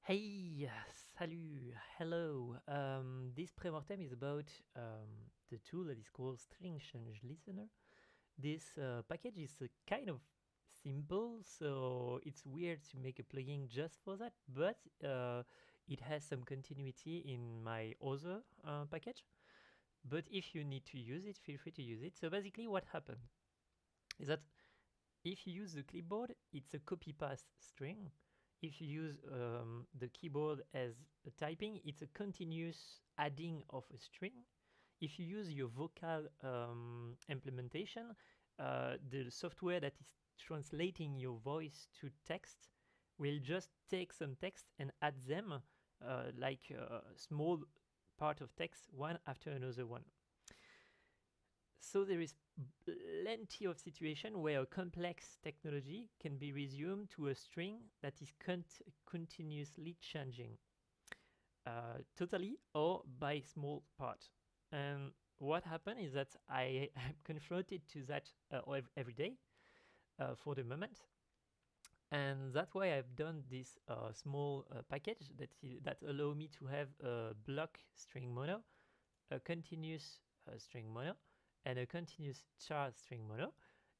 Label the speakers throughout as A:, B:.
A: Hey, salut, hello. This pre-mortem is about the tool that is called String Change Listener. This package is kind of simple, so it's weird to make a plugin just for that, but it has some continuity in my other package. But if you need to use it, feel free to use it. So basically what happened is that if you use the clipboard, it's a copy-paste string. If you use the keyboard as a typing, it's a continuous adding of a string. If you use your vocal implementation, the software that is translating your voice to text will just take some text and add them like a small part of text one after another one. So there is plenty of situation where a complex technology can be resumed to a string that is continuously changing, totally or by small part. And what happened is that I am confronted to that every day for the moment. And that's why I've done this small package that allow me to have a block string mono, a continuous string mono, and a continuous char string mono.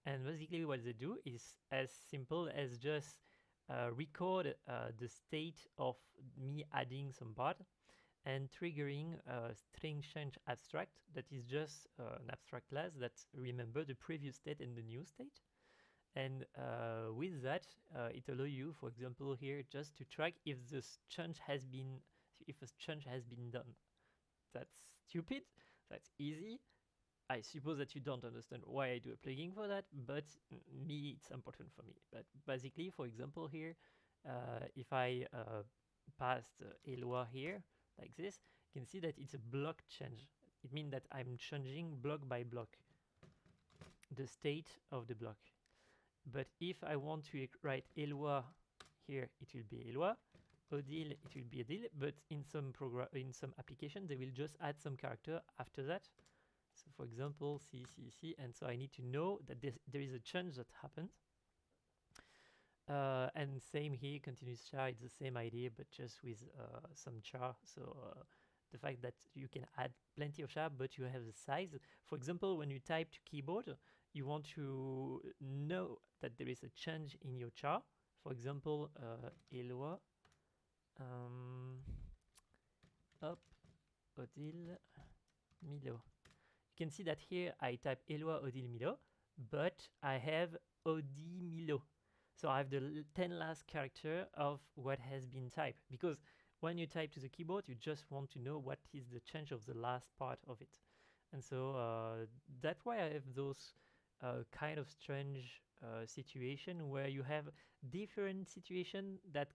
A: And basically what they do is as simple as just record the state of me adding some part and triggering a string change abstract that is just an abstract class that remember the previous state and the new state. And with that, it allows you, for example, here just to track if this change has been done. That's stupid. That's easy. I suppose that you don't understand why I do a plugin for that, but me, it's important for me. But basically, for example, here, if I passed Eloi here, like this, you can see that it's a block change. It means that I'm changing block by block the state of the block. But if I want to write Eloi here, it will be Eloi. Odile, it will be Odile, but in some application, they will just add some character after that. So for example, C, and so I need to know that there is a change that happened. And same here, continuous char, it's the same idea, but just with some char. So the fact that you can add plenty of char, but you have the size. For example, when you type to keyboard, you want to know that there is a change in your char. For example, Eloi, hop, Odile, Milo. You can see that here I type Eloi Odile Milo, but I have Odi Milo. So I have the 10 last character of what has been typed. Because when you type to the keyboard, you just want to know what is the change of the last part of it. And so that's why I have those kind of strange situation where you have different situation that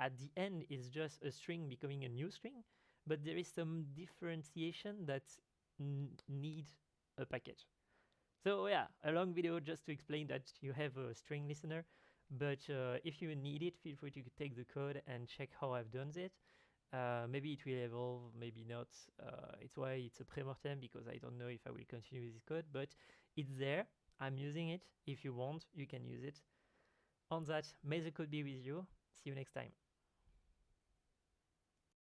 A: at the end is just a string becoming a new string, but there is some differentiation that need a package. So yeah, a long video just to explain that you have a string listener, but if you need it, feel free to take the code and check how I've done it. Maybe it will evolve, maybe not. It's why it's a pre-mortem, because I don't know if I will continue with this code, but it's there. I'm using it. If you want, you can use it. On that, may the code be with you. See you next time.